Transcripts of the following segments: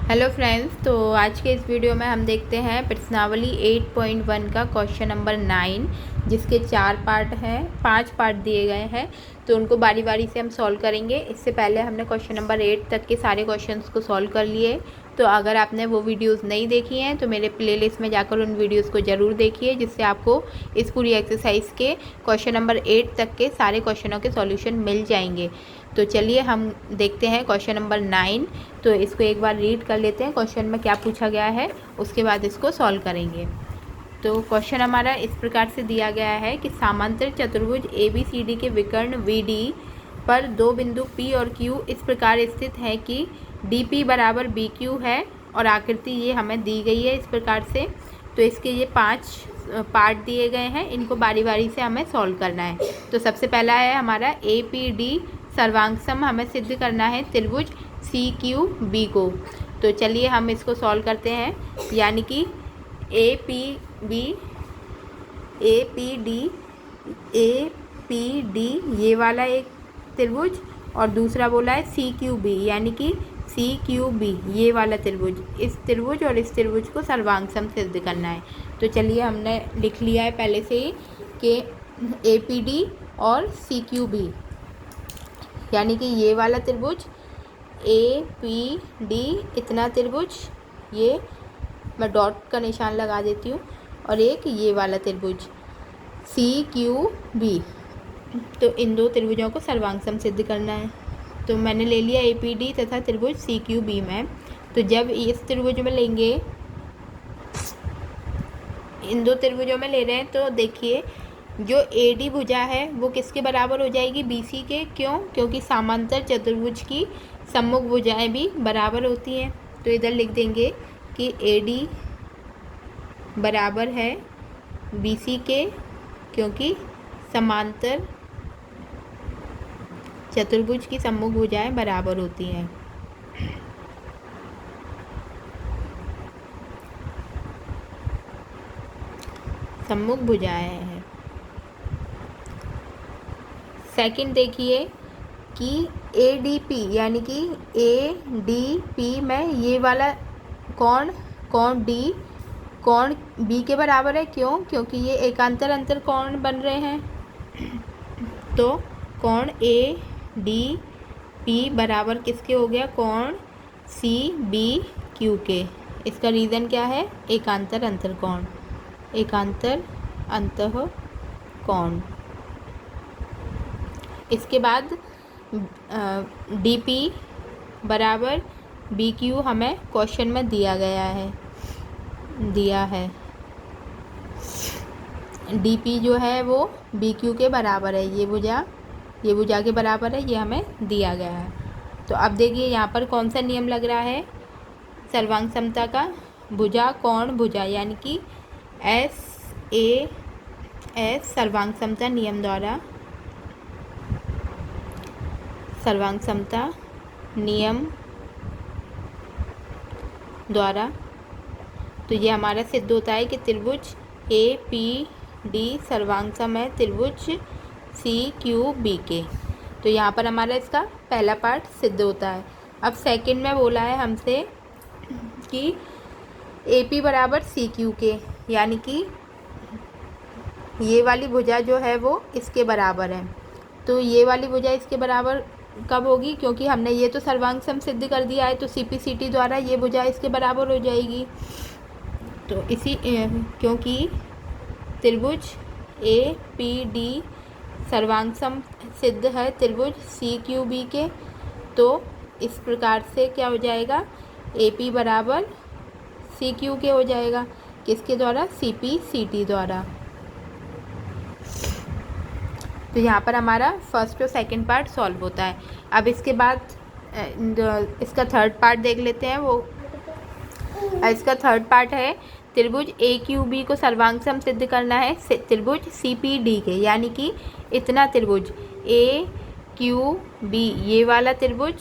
Hello friends, तो आज के इस वीडियो में हम देखते हैं प्रश्नावली 8.1 का क्वेश्चन नंबर 9, जिसके 4 पार्ट हैं, 5 पार्ट दिए गए हैं। तो उनको बारी बारी से हम सॉल्व करेंगे। इससे पहले हमने क्वेश्चन नंबर 8 तक के सारे क्वेश्चंस को सॉल्व कर लिए। तो अगर आपने वो वीडियोस नहीं देखी हैं तो मेरे प्लेलिस्ट में जाकर उन वीडियोस को ज़रूर देखिए, जिससे आपको इस पूरी एक्सरसाइज के क्वेश्चन नंबर 8 तक के सारे क्वेश्चनों के सॉल्यूशन मिल जाएंगे। तो चलिए हम देखते हैं क्वेश्चन नंबर 9। तो इसको एक बार रीड कर लेते हैं, क्वेश्चन में क्या पूछा गया है, उसके बाद इसको सॉल्व करेंगे। तो क्वेश्चन हमारा इस प्रकार से दिया गया है कि समांतर चतुर्भुज ABCD के विकर्ण VD पर दो बिंदु P और Q इस प्रकार स्थित हैं कि DP बराबर BQ है और आकृति ये हमें दी गई है इस प्रकार से। तो इसके ये 5 पार्ट दिए गए हैं, इनको बारी बारी से हमें सॉल्व करना है। तो सबसे पहला है हमारा APD सर्वांगसम हमें सिद्ध करना है त्रिभुज CQB को। तो चलिए हम इसको सॉल्व करते हैं, यानी कि APD ये वाला एक त्रिभुज और दूसरा बोला है CQB, यानी कि CQB ये वाला त्रिभुज, इस त्रिभुज और इस त्रिभुज को सर्वांगसम सिद्ध करना है। तो चलिए हमने लिख लिया है पहले से ही कि APD और CQB, यानी कि ये वाला त्रिभुज APD इतना त्रिभुज, ये मैं डॉट का निशान लगा देती हूँ, और एक ये वाला त्रिभुज CQB। तो इन दो त्रिभुजों को सर्वांगसम सिद्ध करना है। तो मैंने ले लिया APD तथा त्रिभुज CQB में। तो जब इस त्रिभुज में लेंगे, इन दो त्रिभुजों में ले रहे हैं, तो देखिए जो AD भुजा है वो किसके बराबर हो जाएगी, BC के। क्यों? क्योंकि समांतर चतुर्भुज की सम्मुख भुजाएं भी बराबर होती हैं। तो इधर लिख देंगे कि AD बराबर है BC के, क्योंकि समांतर चतुर्भुज की सम्मुख भुजाएं बराबर होती हैं। सम्मुख भुजाएं हैं। सेकंड देखिए कि ADP, यानी कि ADP में ये वाला कोण D कोण B के बराबर है। क्यों? क्योंकि ये एकांतर अंतर कोण बन रहे हैं। तो कोण ADP बराबर किसके हो गया, कोण CBQ के। इसका रीज़न क्या है, एकांतर अंतर कोण, एकांतर अंतः कोण। इसके बाद DP बराबर BQ हमें क्वेश्चन में दिया है। DP जो है वो BQ के बराबर है, ये भुजा के बराबर है, ये हमें दिया गया है। तो अब देखिए यहाँ पर कौन सा नियम लग रहा है, सर्वांग समता का, भुजा कोण भुजा, यानी कि SAS सर्वांग समता नियम द्वारा, सर्वांग समता नियम द्वारा। तो ये हमारा सिद्ध होता है कि त्रिभुज APD सर्वांगसम है त्रिभुज CQB के। तो यहाँ पर हमारा इसका पहला पार्ट सिद्ध होता है। अब सेकंड में बोला है हमसे कि AP बराबर CQ के, यानी कि ये वाली भुजा जो है वो इसके बराबर है। तो ये वाली भुजा इसके बराबर कब होगी, क्योंकि हमने ये तो सर्वांगसम सिद्ध कर दिया है, तो CPCT द्वारा ये भुजा इसके बराबर हो जाएगी। तो क्योंकि त्रिभुज APD सर्वांगसम सिद्ध है त्रिभुज CQB के, तो इस प्रकार से क्या हो जाएगा, AP बराबर CQ के हो जाएगा। किसके द्वारा, CPCT द्वारा। तो यहाँ पर हमारा फर्स्ट और सेकंड पार्ट सॉल्व होता है। अब इसके बाद इसका थर्ड पार्ट देख लेते हैं। वो इसका थर्ड पार्ट है त्रिभुज AQB को सर्वांगसम सिद्ध करना है त्रिभुज CPD के, यानी कि इतना त्रिभुज AQB, ये वाला त्रिभुज,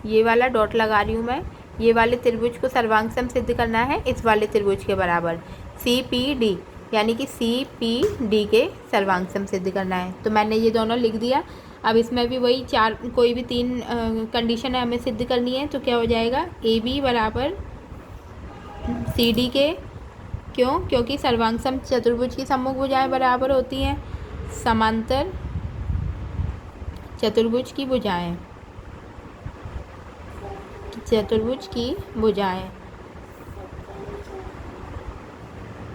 ये वाला डॉट लगा रही हूँ मैं, ये वाले त्रिभुज को सर्वांगसम सिद्ध करना है इस वाले त्रिभुज के बराबर CPD, यानी कि CPD के सर्वांगसम सिद्ध करना है। तो मैंने ये दोनों लिख दिया। अब इसमें भी वही चार, कोई भी तीन कंडीशन है हमें सिद्ध करनी है। तो क्या हो जाएगा, ए बी बराबर सी डी के। क्यों? क्योंकि सर्वांग सम चतुर्भुज की सम्मुख भुजाएं बराबर होती हैं समांतर चतुर्भुज की भुजाएं, चतुर्भुज की भुजाएं,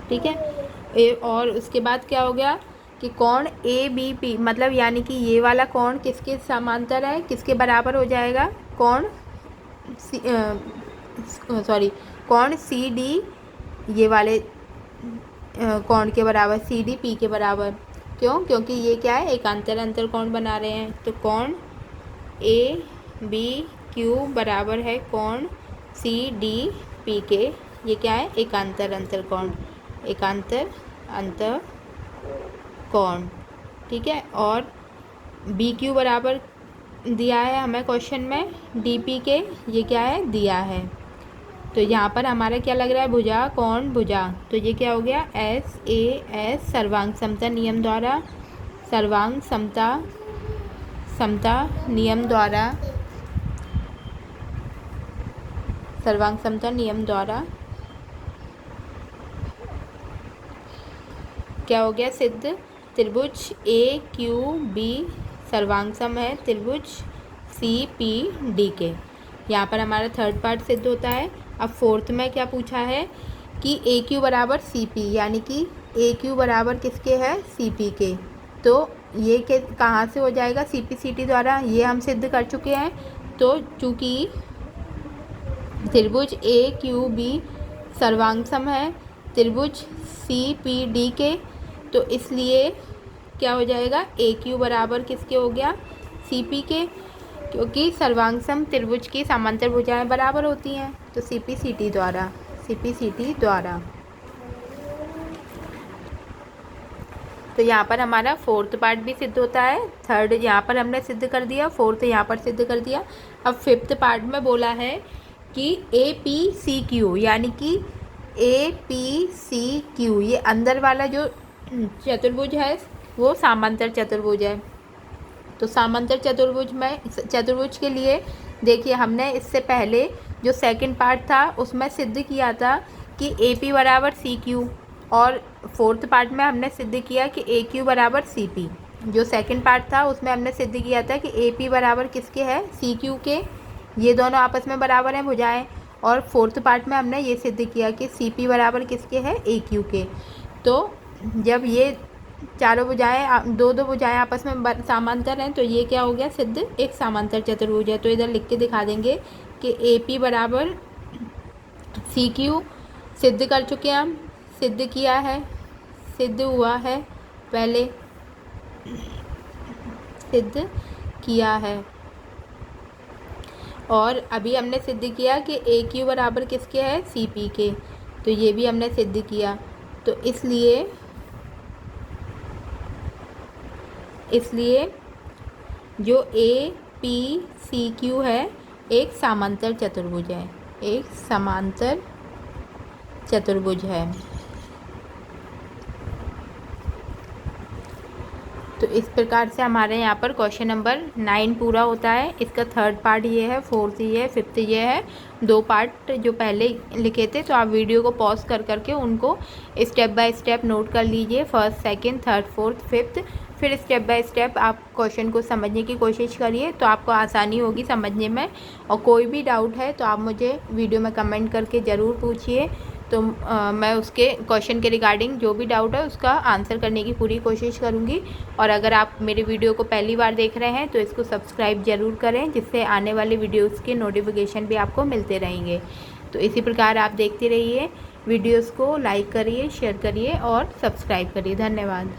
ठीक है। और उसके बाद क्या हो गया कि कोण ए बी पी, मतलब यानी कि ये वाला कोण किसके समांतर है, किसके बराबर हो जाएगा, कोण कोण सी डी, ये वाले कोण के बराबर, सी डी पी के बराबर। क्यों? क्योंकि ये क्या है, एकांतर अंतर कोण बना रहे हैं। तो कोण ए बी क्यू बराबर है कोण सी डी पी के। ये क्या है, एकांतर अंतर कोण, एकांतर अंतर कोण, ठीक है। और बी क्यू बराबर दिया है हमें क्वेश्चन में डी पी के, ये क्या है, दिया है। तो यहाँ पर हमारा क्या लग रहा है, भुजा कोण भुजा। तो ये क्या हो गया, एस ए एस सर्वांग समता नियम द्वारा, सर्वांग समता नियम द्वारा, सर्वांग समता नियम द्वारा क्या हो गया, सिद्ध। त्रिभुज ए क्यू बी सर्वांग सम है त्रिभुज सी पी डी के। यहाँ पर हमारा थर्ड पार्ट सिद्ध होता है। अब फोर्थ में क्या पूछा है कि ए क्यू बराबर सी पी, यानी कि ए क्यू बराबर किसके है, सी पी के। तो ये के कहाँ से हो जाएगा, सी पी सी टी द्वारा, ये हम सिद्ध कर चुके हैं। तो चूँकि त्रिभुज ए क्यू बी सर्वांग सम है त्रिभुज सी पी डी के, तो इसलिए क्या हो जाएगा, ए क्यू बराबर किसके हो गया, सी पी के, क्योंकि सर्वांग सम त्रिभुज की समांतर भुजाएं बराबर होती हैं। तो सी पी सी टी द्वारा, सी पी सी टी द्वारा। तो यहाँ पर हमारा फोर्थ पार्ट भी सिद्ध होता है। थर्ड यहाँ पर हमने सिद्ध कर दिया, फोर्थ यहाँ पर सिद्ध कर दिया। अब फिफ्थ पार्ट में बोला है कि ए पी सी क्यू, यानी कि ए पी सी क्यू, ये अंदर वाला जो चतुर्भुज है वो समांतर चतुर्भुज है। तो समांतर चतुर्भुज के लिए देखिए, हमने इससे पहले जो सेकंड पार्ट था उसमें सिद्ध किया था कि ए पी बराबर सी क्यू, और फोर्थ पार्ट में हमने सिद्ध किया कि ए क्यू बराबर सी पी। जो सेकंड पार्ट था उसमें हमने सिद्ध किया था कि ए पी बराबर किसके है, सी क्यू के, ये दोनों आपस में बराबर हैं भुजाएं। और फोर्थ पार्ट में हमने ये सिद्ध किया कि सी पी बराबर किसके है, ए क्यू के। तो जब ये चारों भुजाएं, दो भुजाएं आपस में समांतर हैं, तो ये क्या हो गया, सिद्ध एक समांतर चतुर्भुज है। तो इधर लिख के दिखा देंगे कि ए पी बराबर सी क्यू सिद्ध कर चुके हैं हम, सिद्ध किया है, सिद्ध हुआ है, पहले सिद्ध किया है। और अभी हमने सिद्ध किया कि ए क्यू बराबर किसके है, सी पी के। तो ये भी हमने सिद्ध किया। तो इसलिए जो ए पी सी क्यू है एक समांतर चतुर्भुज है, एक समांतर चतुर्भुज है। तो इस प्रकार से हमारे यहाँ पर क्वेश्चन नंबर 9 पूरा होता है। इसका थर्ड पार्ट ये है, फोर्थ ये है, फिफ्थ ये है। दो पार्ट जो पहले लिखे थे, तो आप वीडियो को पॉज कर करके उनको स्टेप बाय स्टेप नोट कर लीजिए, first, second, third, fourth, fifth. फिर स्टेप बाय स्टेप आप क्वेश्चन को समझने की कोशिश करिए, तो आपको आसानी होगी समझने में। और कोई भी डाउट है तो आप मुझे वीडियो में कमेंट करके ज़रूर पूछिए। तो मैं उसके क्वेश्चन के रिगार्डिंग जो भी डाउट है उसका आंसर करने की पूरी कोशिश करूँगी। और अगर आप मेरी वीडियो को पहली बार देख रहे हैं तो इसको सब्सक्राइब ज़रूर करें, जिससे आने वाले वीडियोज़ के नोटिफिकेशन भी आपको मिलते रहेंगे। तो इसी प्रकार आप देखते रहिए, वीडियोज़ को लाइक करिए, शेयर करिए और सब्सक्राइब करिए। धन्यवाद।